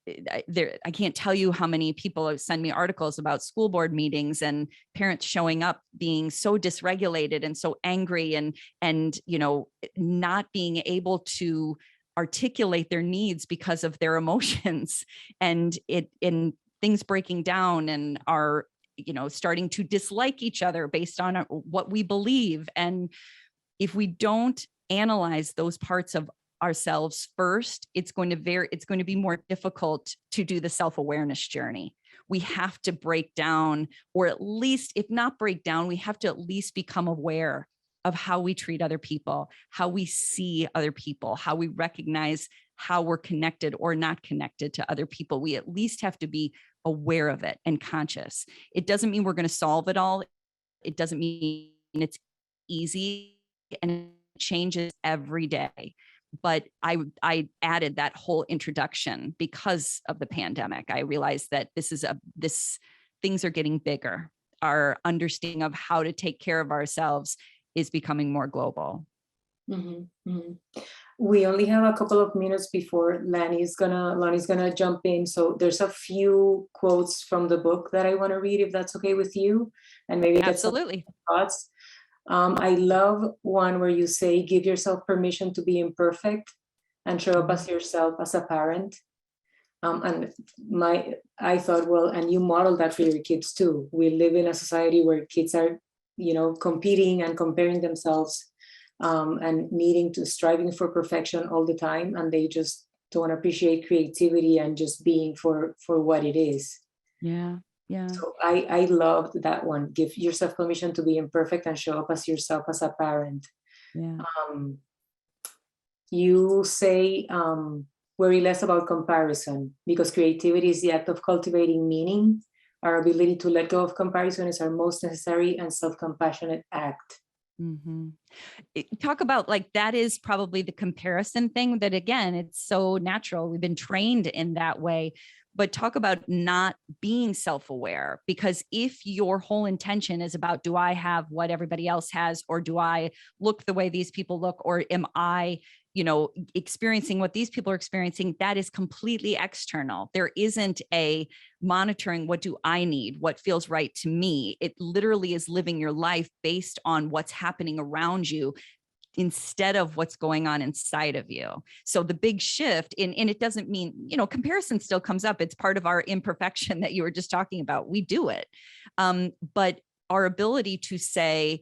I can't tell you how many people send me articles about school board meetings and parents showing up being so dysregulated and so angry and not being able to articulate their needs because of their emotions, and things breaking down and are starting to dislike each other based on what we believe. And if we don't analyze those parts of ourselves first, it's going to be more difficult to do the self-awareness journey. We have to break down, or at least, if not break down, we have to at least become aware of how we treat other people, how we see other people, how we recognize how we're connected or not connected to other people. We at least have to be aware of it and conscious. It doesn't mean we're going to solve it all. It doesn't mean it's easy, and it changes every day. But I added that whole introduction because of the pandemic. I realized that things are getting bigger. Our understanding of how to take care of ourselves is becoming more global. Mm-hmm, mm-hmm. We only have a couple of minutes before Lonnie's gonna jump in. So there's a few quotes from the book that I want to read, if that's okay with you, and maybe get some Absolutely. thoughts. I love one where you say, give yourself permission to be imperfect and show up as yourself as a parent. And I thought, well, and you model that for your kids too. We live in a society where kids are, competing and comparing themselves, and striving for perfection all the time. And they just don't appreciate creativity and just being for what it is. Yeah. Yeah. So I loved that one. Give yourself permission to be imperfect and show up as yourself as a parent. Yeah. You say, worry less about comparison, because creativity is the act of cultivating meaning. Our ability to let go of comparison is our most necessary and self-compassionate act. Mm-hmm. Talk about, like, that is probably the comparison thing that, again, it's so natural. We've been trained in that way. But talk about not being self-aware, because if your whole intention is about, do I have what everybody else has, or do I look the way these people look, or am I, experiencing what these people are experiencing, that is completely external. There isn't a monitoring, what do I need? What feels right to me? It literally is living your life based on what's happening around you, instead of what's going on inside of you. So the big shift and it doesn't mean, comparison still comes up. It's part of our imperfection that you were just talking about. We do it. But our ability to say,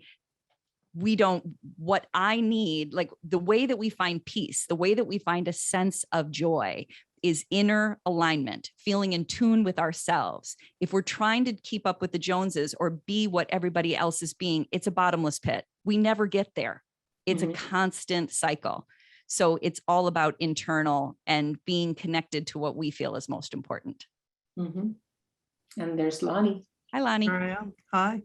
what I need, like the way that we find peace, the way that we find a sense of joy is inner alignment, feeling in tune with ourselves. If we're trying to keep up with the Joneses or be what everybody else is being, it's a bottomless pit. We never get there. It's a constant cycle. So it's all about internal and being connected to what we feel is most important. Mm-hmm. And there's Lonnie. Hi, Lonnie. Here I am. Hi.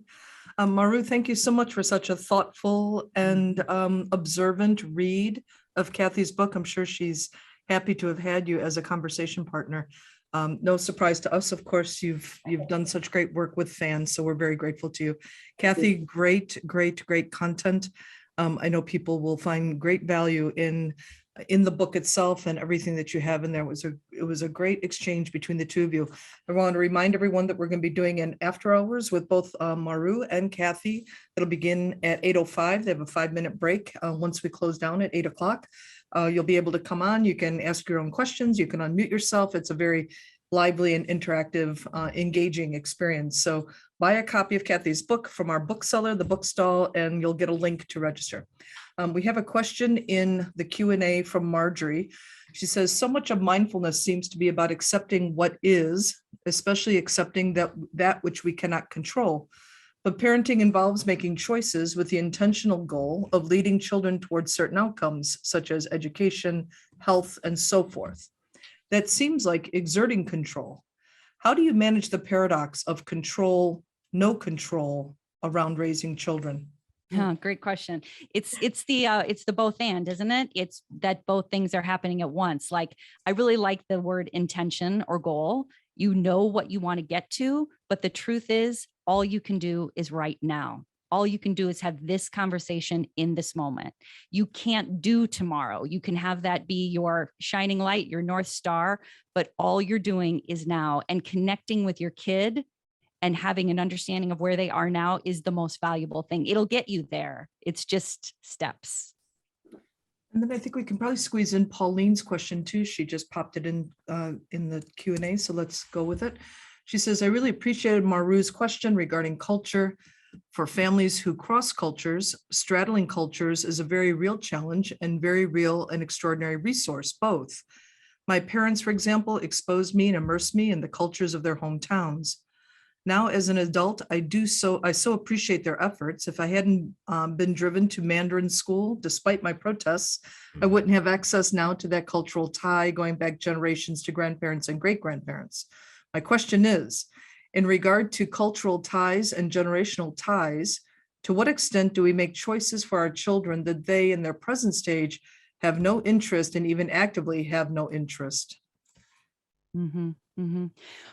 Maru, thank you so much for such a thoughtful and observant read of Cathy's book. I'm sure she's happy to have had you as a conversation partner. No surprise to us, of course, you've done such great work with fans, so we're very grateful to you. Cathy, great content. I know people will find great value in in the book itself and everything that you have in there. It was a great exchange between the two of you. I want to remind everyone that we're going to be doing an after hours with both Maru and Cathy. It'll begin at 8:05. They have a 5-minute break once we close down at 8 o'clock. You'll be able to come on. You can ask your own questions. You can unmute yourself. It's a very lively and interactive, engaging experience. So buy a copy of Cathy's book from our bookseller, The Bookstall, and you'll get a link to register. We have a question in the Q&A from Marjorie. She says, so much of mindfulness seems to be about accepting what is, especially accepting that which we cannot control. But parenting involves making choices with the intentional goal of leading children towards certain outcomes, such as education, health, and so forth. That seems like exerting control. How do you manage the paradox of control, no control around raising children? Great question. It's the both and, isn't it? It's that both things are happening at once. Like, I really like the word intention or goal. You know what you want to get to, but the truth is all you can do is right now. All you can do is have this conversation in this moment. You can't do tomorrow. You can have that be your shining light, your North Star, but all you're doing is now, and connecting with your kid and having an understanding of where they are now is the most valuable thing. It'll get you there. It's just steps. And then I think we can probably squeeze in Pauline's question too. She just popped it in the Q&A, so let's go with it. She says, I really appreciated Maru's question regarding culture. For families who cross cultures, straddling cultures is a very real challenge and very real and extraordinary resource, both. My parents, for example, exposed me and immersed me in the cultures of their hometowns. Now, as an adult, I so appreciate their efforts. If I hadn't been driven to Mandarin school, despite my protests, I wouldn't have access now to that cultural tie going back generations to grandparents and great-grandparents. My question is, in regard to cultural ties and generational ties, to what extent do we make choices for our children that they, in their present stage, have no interest and even actively have no interest? Mm-hmm, mm-hmm.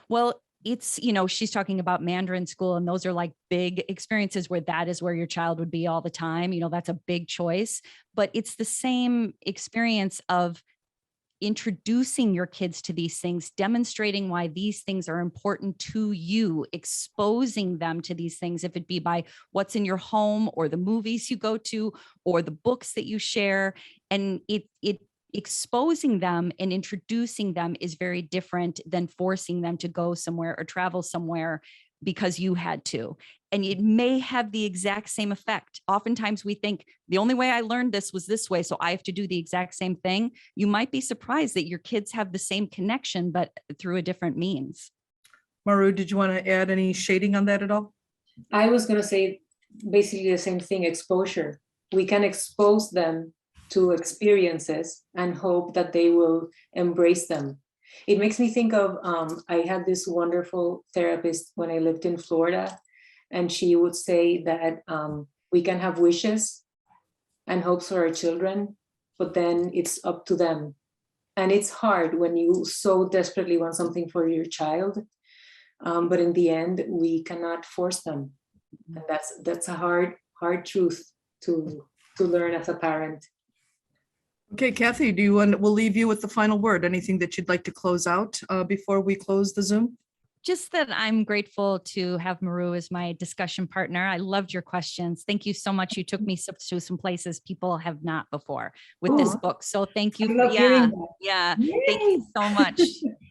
Well, it's, she's talking about Mandarin school, and those are like big experiences where that is where your child would be all the time. That's a big choice, but it's the same experience of introducing your kids to these things, demonstrating why these things are important to you, exposing them to these things, if it be by what's in your home or the movies you go to or the books that you share. And it exposing them and introducing them is very different than forcing them to go somewhere or travel somewhere because you had to. And it may have the exact same effect. Oftentimes we think the only way I learned this was this way, so I have to do the exact same thing. You might be surprised that your kids have the same connection, but through a different means. Maru, did you want to add any shading on that at all? I was going to say basically the same thing, exposure. We can expose them to experiences and hope that they will embrace them. It makes me think of, I had this wonderful therapist when I lived in Florida, and she would say that we can have wishes and hopes for our children, but then it's up to them. And it's hard when you so desperately want something for your child, but in the end, we cannot force them. And that's a hard truth to learn as a parent. Okay, Cathy, we'll leave you with the final word. Anything that you'd like to close out before we close the Zoom? Just that I'm grateful to have Maru as my discussion partner. I loved your questions. Thank you so much. You took me to some places people have not before with this book. So thank you. Thank you so much.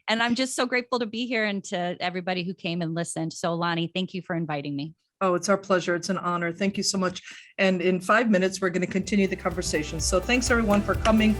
And I'm just so grateful to be here and to everybody who came and listened. So Lonnie, thank you for inviting me. Oh, it's our pleasure. It's an honor. Thank you so much. And in 5 minutes, we're going to continue the conversation. So thanks everyone for coming.